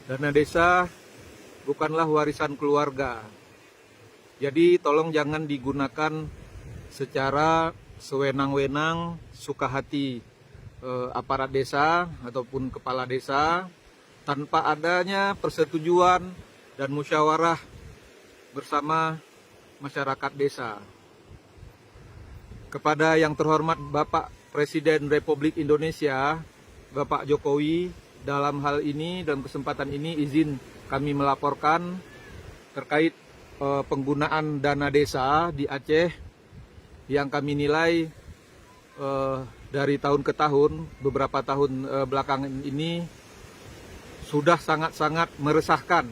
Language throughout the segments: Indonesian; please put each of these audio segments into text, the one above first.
Dana desa bukanlah warisan keluarga. Jadi tolong jangan digunakan secara sewenang-wenang, suka hati aparat desa ataupun kepala desa tanpa adanya persetujuan dan musyawarah bersama masyarakat desa. Kepada yang terhormat Bapak Presiden Republik Indonesia, Bapak Jokowi, dalam hal ini, dalam kesempatan ini izin kami melaporkan terkait penggunaan dana desa di Aceh yang kami nilai dari tahun ke tahun, beberapa tahun belakangan ini sudah sangat-sangat meresahkan,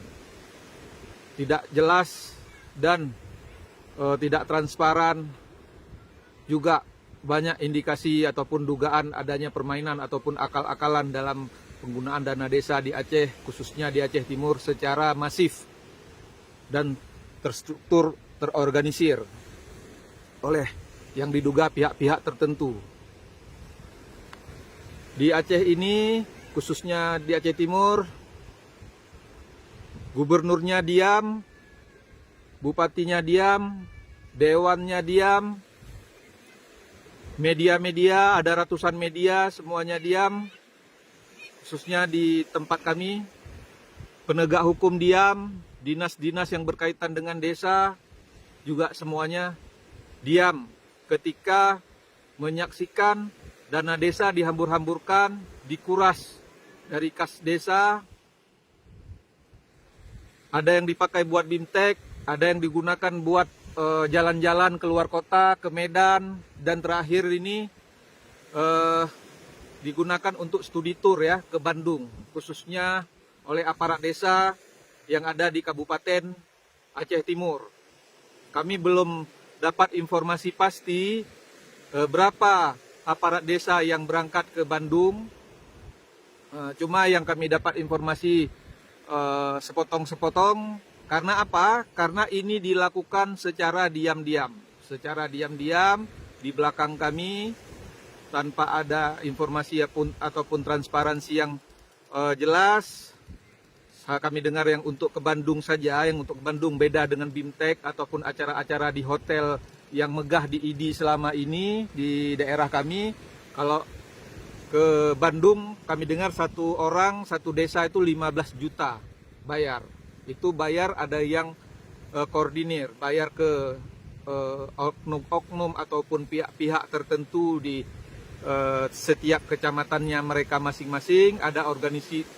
tidak jelas dan tidak transparan. Juga banyak indikasi ataupun dugaan adanya permainan ataupun akal-akalan dalam penggunaan dana desa di Aceh, khususnya di Aceh Timur secara masif dan terstruktur, terorganisir oleh yang diduga pihak-pihak tertentu. Di Aceh ini, khususnya di Aceh Timur, gubernurnya diam, bupatinya diam, dewannya diam, media-media, ada ratusan media, semuanya diam, khususnya di tempat kami, penegak hukum diam, dinas-dinas yang berkaitan dengan desa juga semuanya diam ketika menyaksikan dana desa dihambur-hamburkan, dikuras dari kas desa, ada yang dipakai buat bimtek, ada yang digunakan buat jalan-jalan keluar kota, ke Medan, dan terakhir ini digunakan untuk studi tour ya ke Bandung, khususnya oleh aparat desa yang ada di Kabupaten Aceh Timur. Kami belum dapat informasi pasti berapa aparat desa yang berangkat ke Bandung, cuma yang kami dapat informasi sepotong-sepotong. Karena apa? Karena ini dilakukan secara diam-diam. Secara diam-diam di belakang kami tanpa ada informasi ataupun transparansi yang jelas. Kami dengar yang untuk ke Bandung saja, yang untuk ke Bandung beda dengan Bimtek ataupun acara-acara di hotel yang megah di ID selama ini di daerah kami. Kalau ke Bandung kami dengar satu orang, satu desa itu 15 juta bayar. Itu bayar ada yang koordinir, bayar ke oknum-oknum ataupun pihak-pihak tertentu di setiap kecamatannya mereka masing-masing. Ada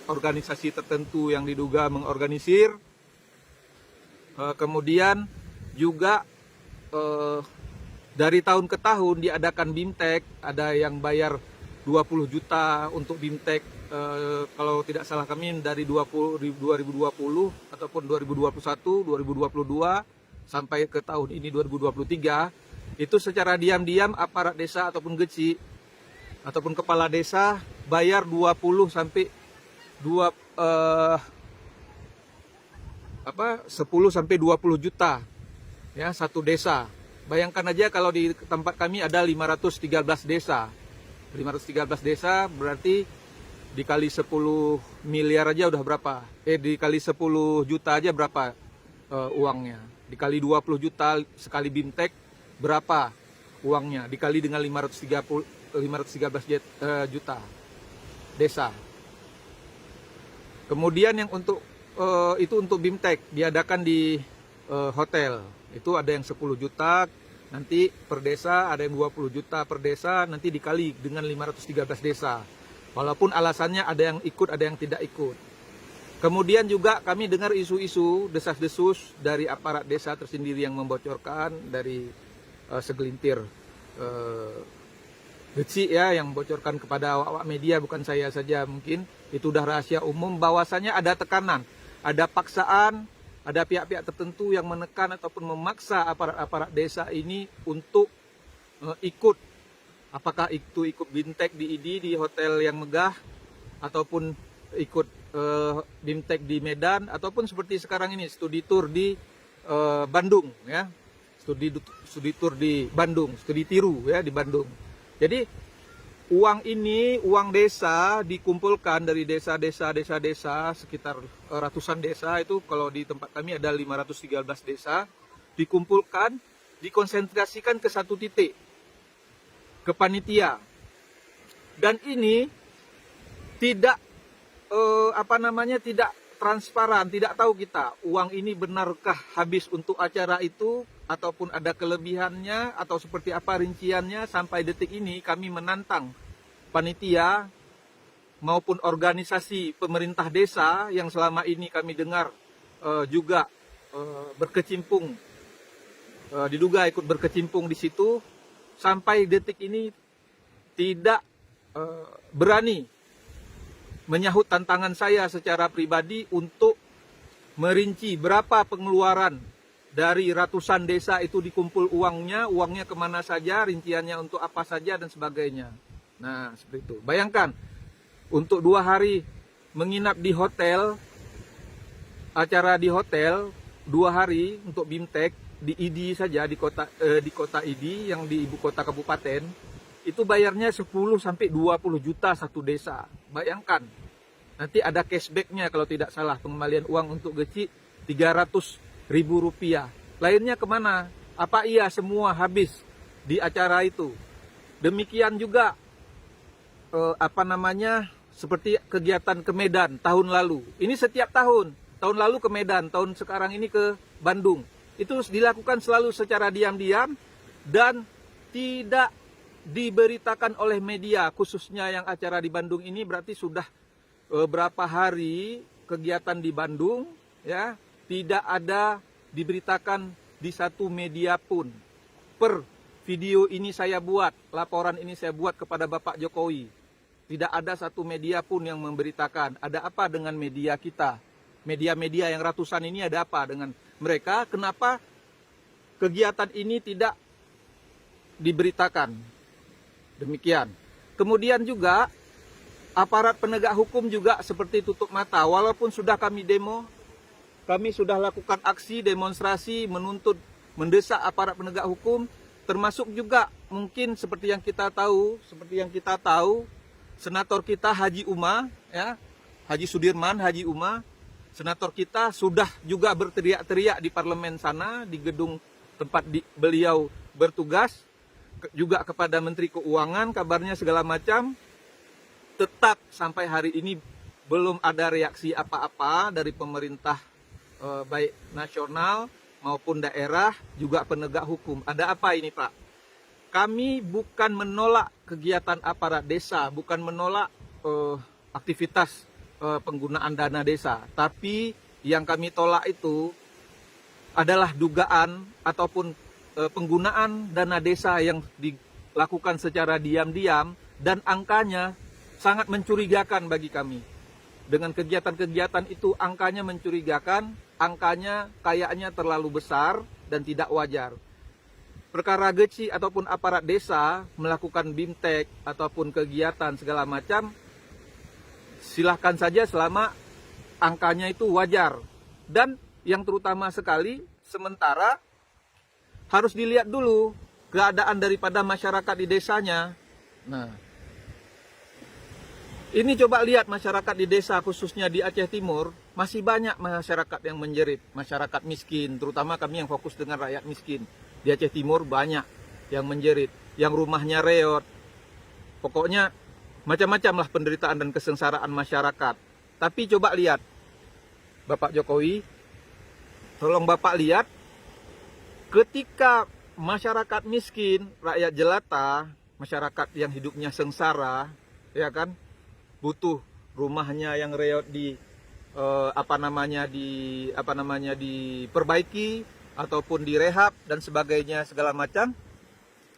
organisasi tertentu yang diduga mengorganisir. Kemudian juga dari tahun ke tahun diadakan Bimtek, ada yang bayar 20 juta untuk Bimtek. Kalau tidak salah kami dari 2020 ataupun 2021, 2022 sampai ke tahun ini 2023 itu secara diam-diam aparat desa ataupun geci ataupun kepala desa bayar 20 sampai 10 sampai 20 juta ya satu desa. Bayangkan aja kalau di tempat kami ada 513 desa. 513 desa berarti dikali 10 miliar aja udah berapa? Dikali 10 juta aja berapa uangnya? Dikali 20 juta sekali Bimtek berapa uangnya? Dikali dengan 513 juta desa. Kemudian yang untuk itu untuk Bimtek diadakan di hotel. Itu ada yang 10 juta nanti per desa, ada yang 20 juta per desa, nanti dikali dengan 513 desa. Walaupun alasannya ada yang ikut, ada yang tidak ikut. Kemudian juga kami dengar isu-isu, desas-desus dari aparat desa tersendiri yang membocorkan dari segelintir geci ya, yang membocorkan kepada awak-awak media, bukan saya saja mungkin. Itu udah rahasia umum bahwasanya ada tekanan, ada paksaan, ada pihak-pihak tertentu yang menekan ataupun memaksa aparat-aparat desa ini untuk ikut. Apakah itu ikut Bimtek di ID di hotel yang megah, ataupun ikut Bimtek di Medan, ataupun seperti sekarang ini studi tour di Bandung ya, studi tour di Bandung, studi tiru ya di Bandung. Jadi uang ini, uang desa dikumpulkan dari desa sekitar ratusan desa itu, kalau di tempat kami ada 513 desa, dikumpulkan, dikonsentrasikan ke satu titik, ke panitia. Dan ini tidak tidak transparan, tidak tahu kita uang ini benarkah habis untuk acara itu ataupun ada kelebihannya atau seperti apa rinciannya. Sampai detik ini kami menantang panitia maupun organisasi pemerintah desa yang selama ini kami dengar juga berkecimpung, diduga ikut berkecimpung di situ, sampai detik ini tidak berani menyahut tantangan saya secara pribadi untuk merinci berapa pengeluaran dari ratusan desa itu dikumpul uangnya kemana saja, rinciannya untuk apa saja dan sebagainya. Nah, seperti itu. Bayangkan, untuk 2 hari menginap di hotel, acara di hotel 2 hari untuk BIMTEK di ID saja, di kota ID yang di ibu kota kabupaten, itu bayarnya 10 sampai 20 juta satu desa. Bayangkan, nanti ada cashbacknya kalau tidak salah, pengembalian uang untuk gaji 300.000 rupiah. Lainnya kemana? Apa iya semua habis di acara itu? Demikian juga seperti kegiatan ke Medan tahun lalu. Ini setiap tahun. Tahun lalu ke Medan, tahun sekarang ini ke Bandung. Itu dilakukan selalu secara diam-diam dan tidak diberitakan oleh media, khususnya yang acara di Bandung ini. Berarti sudah berapa hari kegiatan di Bandung, ya, tidak ada diberitakan di satu media pun. Per video ini saya buat, laporan ini saya buat kepada Bapak Jokowi, tidak ada satu media pun yang memberitakan. Ada apa dengan media kita? Media-media yang ratusan ini ada apa dengan mereka? Kenapa kegiatan ini tidak diberitakan? Demikian. Kemudian juga aparat penegak hukum juga seperti tutup mata. Walaupun sudah kami demo, kami sudah lakukan aksi demonstrasi menuntut, mendesak aparat penegak hukum, termasuk juga mungkin seperti yang kita tahu, senator kita Haji Uma, ya, Haji Sudirman, Haji Uma, senator kita sudah juga berteriak-teriak di parlemen sana, di gedung tempat beliau bertugas, juga kepada Menteri Keuangan, kabarnya segala macam. Tetap sampai hari ini belum ada reaksi apa-apa dari pemerintah, baik nasional maupun daerah, juga penegak hukum. Ada apa ini, Pak? Kami bukan menolak kegiatan aparat desa, bukan menolak aktivitas penggunaan dana desa, tapi yang kami tolak itu adalah dugaan ataupun penggunaan dana desa yang dilakukan secara diam-diam dan angkanya sangat mencurigakan bagi kami. Dengan kegiatan-kegiatan itu angkanya mencurigakan, angkanya kayaknya terlalu besar dan tidak wajar. Perkara GECI ataupun aparat desa melakukan BIMTEK ataupun kegiatan segala macam, silahkan saja selama angkanya itu wajar. Dan yang terutama sekali, sementara harus dilihat dulu keadaan daripada masyarakat di desanya. Nah, ini coba lihat masyarakat di desa, khususnya di Aceh Timur, masih banyak masyarakat yang menjerit, masyarakat miskin, terutama kami yang fokus dengan rakyat miskin. Di Aceh Timur banyak yang menjerit, yang rumahnya reot. Pokoknya macam-macam lah penderitaan dan kesengsaraan masyarakat. Tapi coba lihat, Bapak Jokowi, tolong Bapak lihat, ketika masyarakat miskin, rakyat jelata, masyarakat yang hidupnya sengsara, ya kan, butuh rumahnya yang reot diperbaiki ataupun direhab dan sebagainya segala macam,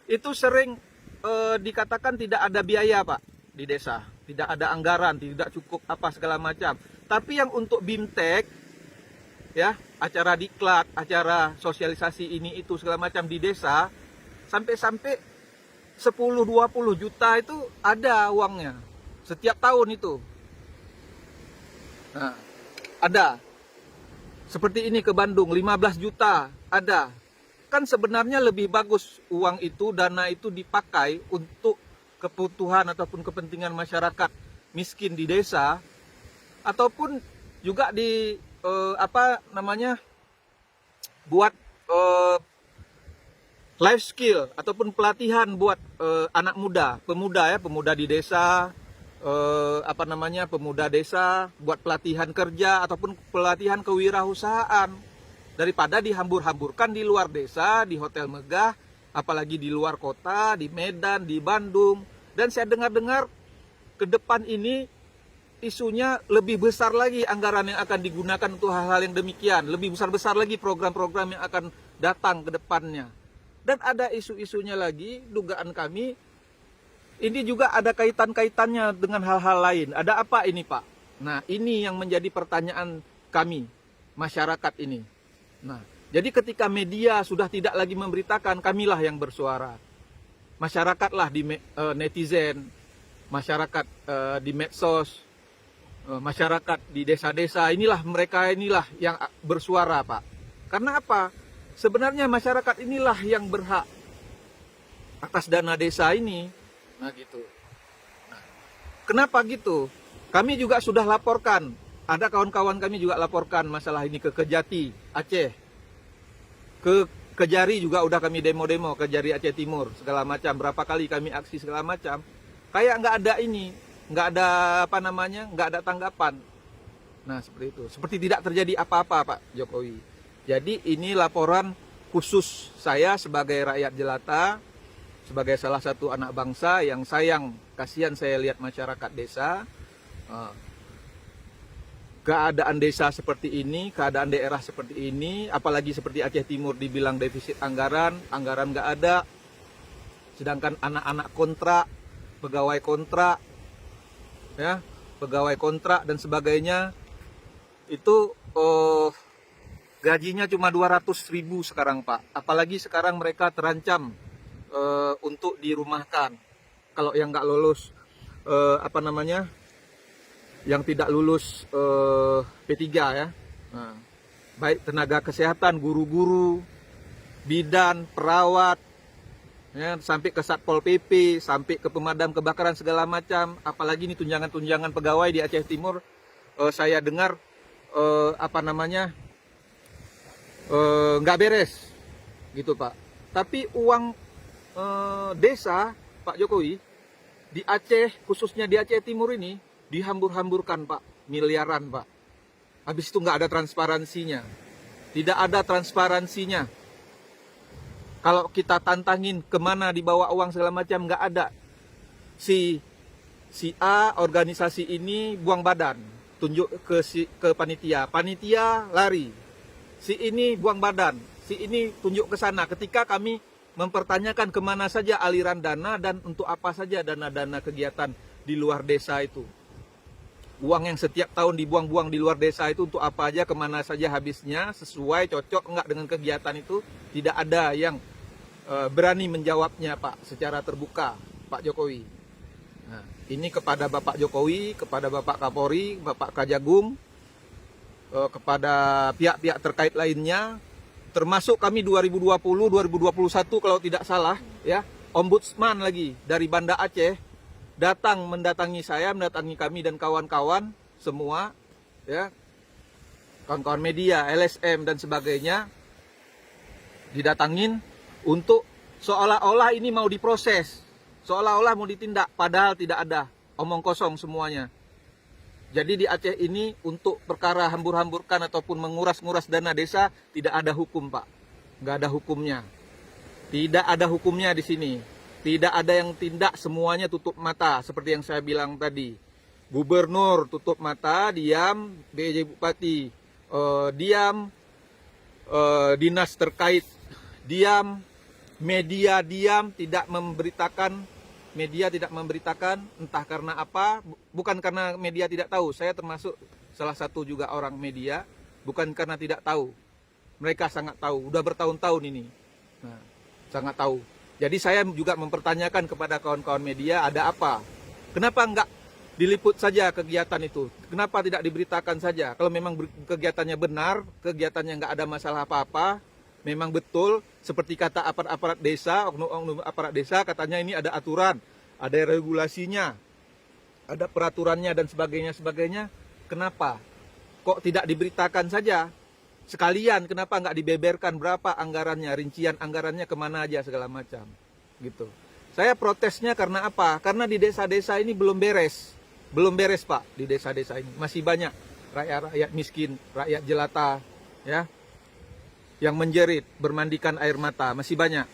itu sering dikatakan tidak ada biaya, Pak, di desa, tidak ada anggaran, tidak cukup apa segala macam. Tapi yang untuk BIMTEK, ya, acara diklat, acara sosialisasi ini itu segala macam di desa, sampai 10-20 juta itu ada uangnya setiap tahun itu. Nah, ada seperti ini ke Bandung 15 juta ada. Kan sebenarnya lebih bagus uang itu, dana itu dipakai untuk kebutuhan ataupun kepentingan masyarakat miskin di desa, ataupun juga di buat life skill ataupun pelatihan buat anak muda, pemuda di desa, pemuda desa buat pelatihan kerja ataupun pelatihan kewirausahaan, daripada dihambur-hamburkan di luar desa, di hotel megah, apalagi di luar kota, di Medan, di Bandung. Dan saya dengar-dengar ke depan ini isunya lebih besar lagi anggaran yang akan digunakan untuk hal-hal yang demikian, lebih besar-besar lagi program-program yang akan datang ke depannya. Dan ada isu-isunya lagi, dugaan kami, ini juga ada kaitan-kaitannya dengan hal-hal lain. Ada apa ini, Pak? Nah, ini yang menjadi pertanyaan kami, masyarakat ini. Nah, jadi ketika media sudah tidak lagi memberitakan, kamilah yang bersuara. Masyarakatlah di netizen, masyarakat di medsos, masyarakat di desa-desa, mereka inilah yang bersuara, Pak. Karena apa? Sebenarnya masyarakat inilah yang berhak atas dana desa ini. Nah gitu. Nah, kenapa gitu? Kami juga sudah laporkan. Ada kawan-kawan kami juga laporkan masalah ini ke Kejati, Aceh. Ke Kejari juga udah kami demo-demo, Kejari Aceh Timur, segala macam. Berapa kali kami aksi segala macam. Kayak nggak ada ini, nggak ada nggak ada tanggapan. Nah seperti itu. Seperti tidak terjadi apa-apa, Pak Jokowi. Jadi ini laporan khusus saya sebagai rakyat jelata, sebagai salah satu anak bangsa yang sayang, kasihan saya lihat masyarakat desa. Keadaan desa seperti ini, keadaan daerah seperti ini, apalagi seperti Aceh Timur dibilang defisit anggaran nggak ada. Sedangkan anak-anak kontrak, pegawai kontrak, ya, pegawai kontrak dan sebagainya, itu gajinya cuma 200.000 sekarang, Pak. Apalagi sekarang mereka terancam untuk dirumahkan. Kalau yang nggak lulus yang tidak lulus P3 ya. Nah, baik tenaga kesehatan, guru-guru, bidan, perawat, ya, sampai ke Satpol PP, sampai ke pemadam kebakaran segala macam. Apalagi ini tunjangan-tunjangan pegawai di Aceh Timur, saya dengar nggak beres, gitu Pak. Tapi uang desa Pak Jokowi di Aceh, khususnya di Aceh Timur ini, dihambur-hamburkan, Pak, miliaran, Pak. Habis itu nggak ada transparansinya, tidak ada transparansinya. Kalau kita tantangin kemana dibawa uang segala macam, nggak ada. Si A organisasi ini buang badan, tunjuk ke panitia, panitia lari. Si ini buang badan, si ini tunjuk ke sana. Ketika kami mempertanyakan kemana saja aliran dana dan untuk apa saja dana-dana kegiatan di luar desa itu. Uang yang setiap tahun dibuang-buang di luar desa itu untuk apa aja, kemana saja habisnya, sesuai, cocok enggak dengan kegiatan itu, tidak ada yang berani menjawabnya, Pak, secara terbuka, Pak Jokowi. Nah, ini kepada Bapak Jokowi, kepada Bapak Kapolri, Bapak Kajagung, kepada pihak-pihak terkait lainnya, termasuk kami 2020-2021 kalau tidak salah, ya, Ombudsman lagi dari Banda Aceh datang mendatangi saya, mendatangi kami dan kawan-kawan semua, ya, kawan-kawan media, LSM dan sebagainya, didatangin untuk seolah-olah ini mau diproses, seolah-olah mau ditindak, padahal tidak ada, omong kosong semuanya. Jadi di Aceh ini untuk perkara hambur-hamburkan ataupun menguras-nguras dana desa tidak ada hukum, Pak, nggak ada hukumnya, tidak ada hukumnya di sini. Tidak ada yang tindak, semuanya tutup mata. Seperti yang saya bilang tadi. Gubernur tutup mata, diam. BJ Bupati diam. Dinas terkait diam. Media diam, tidak memberitakan. Media tidak memberitakan, entah karena apa. Bukan karena media tidak tahu. Saya termasuk salah satu juga orang media. Bukan karena tidak tahu. Mereka sangat tahu. Udah bertahun-tahun ini. Nah, sangat tahu. Jadi saya juga mempertanyakan kepada kawan-kawan media, ada apa? Kenapa enggak diliput saja kegiatan itu? Kenapa tidak diberitakan saja? Kalau memang kegiatannya benar, kegiatannya enggak ada masalah apa-apa, memang betul, seperti kata aparat-aparat desa, oknum-oknum aparat desa, katanya ini ada aturan, ada regulasinya, ada peraturannya dan sebagainya. Kenapa? Kok tidak diberitakan saja? Sekalian, kenapa nggak dibeberkan berapa anggarannya, rincian anggarannya kemana aja segala macam, gitu. Saya protesnya karena apa? Karena di desa-desa ini belum beres Pak, di desa-desa ini masih banyak rakyat miskin, rakyat jelata, ya, yang menjerit, bermandikan air mata, masih banyak.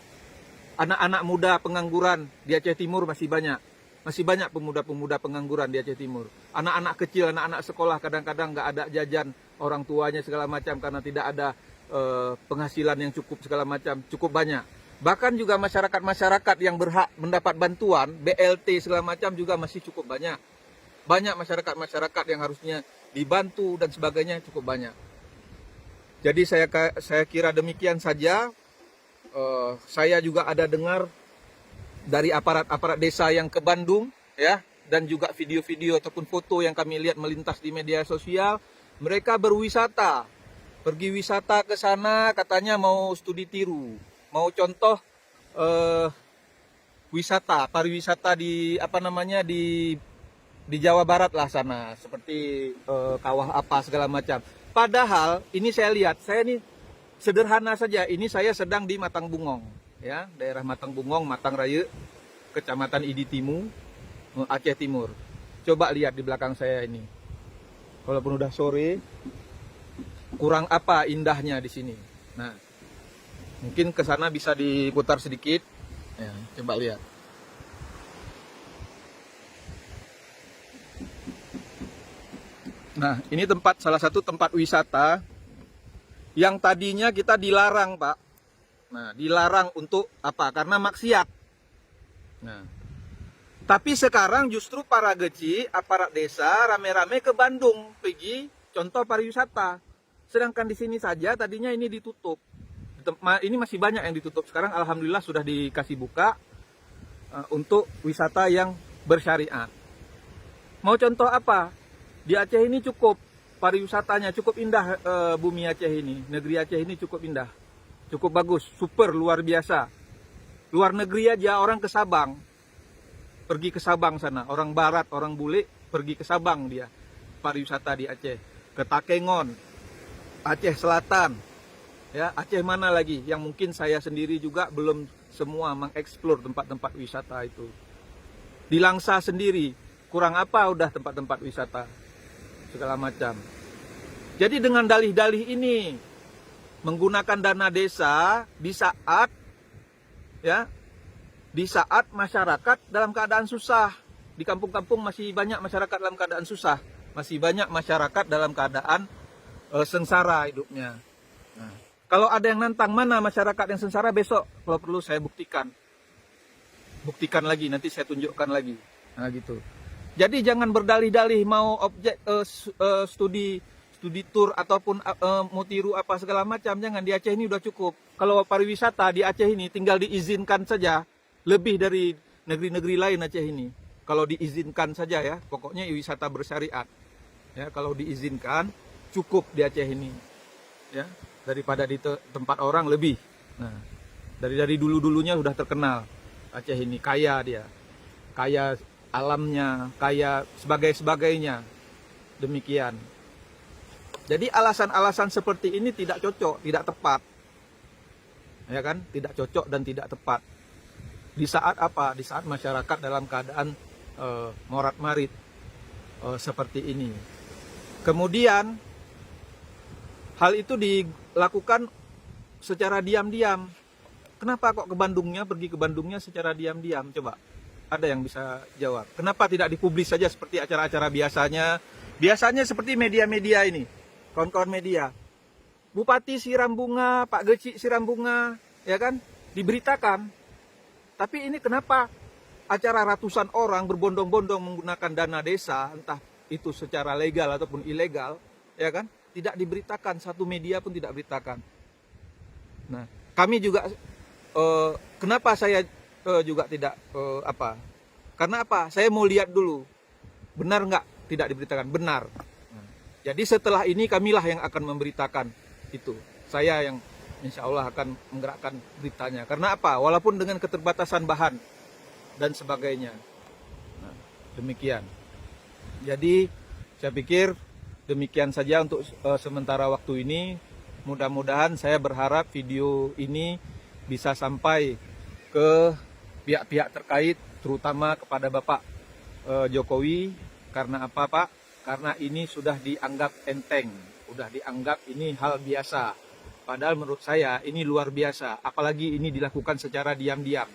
Anak-anak muda pengangguran di Aceh Timur masih banyak pemuda-pemuda pengangguran di Aceh Timur. Anak-anak kecil, anak-anak sekolah kadang-kadang nggak ada jajan orang tuanya segala macam karena tidak ada penghasilan yang cukup segala macam, cukup banyak. Bahkan juga masyarakat-masyarakat yang berhak mendapat bantuan, BLT segala macam juga masih cukup banyak. Banyak masyarakat-masyarakat yang harusnya dibantu dan sebagainya cukup banyak. Jadi saya kira demikian saja. Saya juga ada dengar dari aparat-aparat desa yang ke Bandung, ya, dan juga video-video ataupun foto yang kami lihat melintas di media sosial, mereka berwisata, pergi wisata ke sana, katanya mau studi tiru, mau contoh wisata, pariwisata di di Jawa Barat lah sana, seperti kawah apa segala macam. Padahal ini saya lihat, saya ini sederhana saja, ini saya sedang di Matang Bungong, ya, daerah Matang Bungong, Matang Raya, Kecamatan Idi Timu, Aceh Timur. Coba lihat di belakang saya ini. Walaupun udah sore, kurang apa indahnya di sini. Nah, mungkin ke sana bisa diputar sedikit. Ya, coba lihat. Nah, ini salah satu tempat wisata yang tadinya kita dilarang, Pak. Nah, dilarang untuk apa? Karena maksiat. Nah, tapi sekarang justru para geci, aparat desa, rame-rame ke Bandung, pergi contoh pariwisata. Sedangkan di sini saja tadinya ini ditutup. Ini masih banyak yang ditutup. Sekarang alhamdulillah sudah dikasih buka untuk wisata yang bersyariat. Mau contoh apa? Di Aceh ini cukup pariwisatanya cukup indah, bumi Aceh ini, negeri Aceh ini cukup indah, cukup bagus, super luar biasa. Luar negeri aja orang ke Sabang, pergi ke Sabang sana, orang barat, orang bule pergi ke Sabang dia, pariwisata di Aceh, ke Takengon, Aceh Selatan, ya, Aceh mana lagi yang mungkin saya sendiri juga belum semua mengeksplor tempat-tempat wisata itu. Di Langsa sendiri, kurang apa udah tempat-tempat wisata segala macam. Jadi dengan dalih-dalih ini, menggunakan dana desa di saat masyarakat dalam keadaan susah. Di kampung-kampung masih banyak masyarakat dalam keadaan susah, masih banyak masyarakat dalam keadaan sengsara hidupnya. Nah, kalau ada yang nantang mana masyarakat yang sengsara, besok kalau perlu saya buktikan lagi, nanti saya tunjukkan lagi. Nah gitu. Jadi jangan berdalih-dalih mau objek studi tour ataupun mau tiru apa segala macam, jangan. Di Aceh ini udah cukup. Kalau pariwisata di Aceh ini tinggal diizinkan saja, lebih dari negeri-negeri lain Aceh ini. Kalau diizinkan saja ya, pokoknya wisata bersyariat. Ya, kalau diizinkan cukup di Aceh ini. Ya, daripada di tempat orang lebih. Nah, dari dulu-dulunya sudah terkenal Aceh ini, kaya dia. Kaya alamnya, kaya sebagainya. Demikian. Jadi alasan-alasan seperti ini tidak cocok, tidak tepat. Ya kan? Tidak cocok dan tidak tepat. Di saat apa? Di saat masyarakat dalam keadaan morat-marit seperti ini. Kemudian hal itu dilakukan secara diam-diam. Kenapa kok pergi ke Bandungnya secara diam-diam? Coba. Ada yang bisa jawab. Kenapa tidak dipublis saja seperti acara-acara biasanya? Biasanya seperti media-media ini, kawan-kawan media. Bupati siram bunga, Pak Geci siram bunga, ya kan? Diberitakan. Tapi ini kenapa acara ratusan orang berbondong-bondong menggunakan dana desa, entah itu secara legal ataupun ilegal, ya kan? Tidak diberitakan, satu media pun tidak beritakan. Nah, kami juga, kenapa saya juga tidak karena apa? Saya mau lihat dulu benar nggak tidak diberitakan. Benar. Jadi setelah ini kamilah yang akan memberitakan itu. Saya yang insya Allah akan menggerakkan beritanya. Karena apa? Walaupun dengan keterbatasan bahan dan sebagainya. Demikian. Jadi saya pikir demikian saja untuk sementara waktu ini. Mudah-mudahan saya berharap video ini bisa sampai ke pihak-pihak terkait, terutama kepada Bapak Jokowi. Karena apa, Pak? Karena ini sudah dianggap enteng, sudah dianggap ini hal biasa. Padahal menurut saya ini luar biasa, apalagi ini dilakukan secara diam-diam.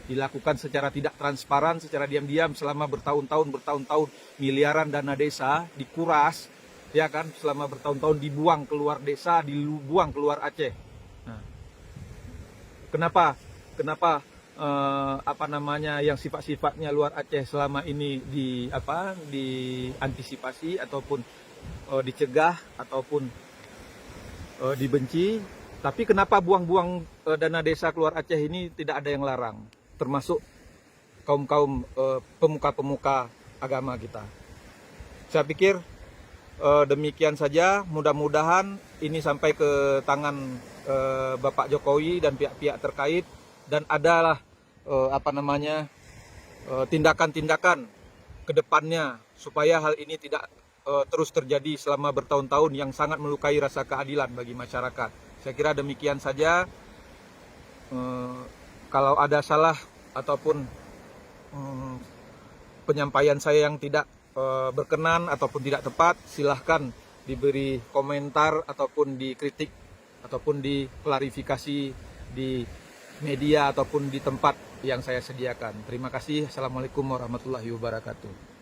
Dilakukan secara tidak transparan, secara diam-diam selama bertahun-tahun, miliaran dana desa dikuras, ya kan, selama bertahun-tahun dibuang keluar desa, dibuang keluar Aceh. Nah, kenapa yang sifat-sifatnya luar Aceh selama ini diantisipasi ataupun dicegah ataupun dibenci, tapi kenapa buang-buang dana desa keluar Aceh ini tidak ada yang larang, termasuk kaum-kaum pemuka-pemuka agama kita. Saya pikir demikian saja, mudah-mudahan ini sampai ke tangan Bapak Jokowi dan pihak-pihak terkait, dan adalah tindakan-tindakan ke depannya supaya hal ini tidak terus terjadi selama bertahun-tahun yang sangat melukai rasa keadilan bagi masyarakat. Saya kira demikian saja. Kalau ada salah ataupun penyampaian saya yang tidak berkenan ataupun tidak tepat, silahkan diberi komentar ataupun dikritik ataupun diklarifikasi di media ataupun di tempat yang saya sediakan. Terima kasih. Assalamualaikum warahmatullahi wabarakatuh.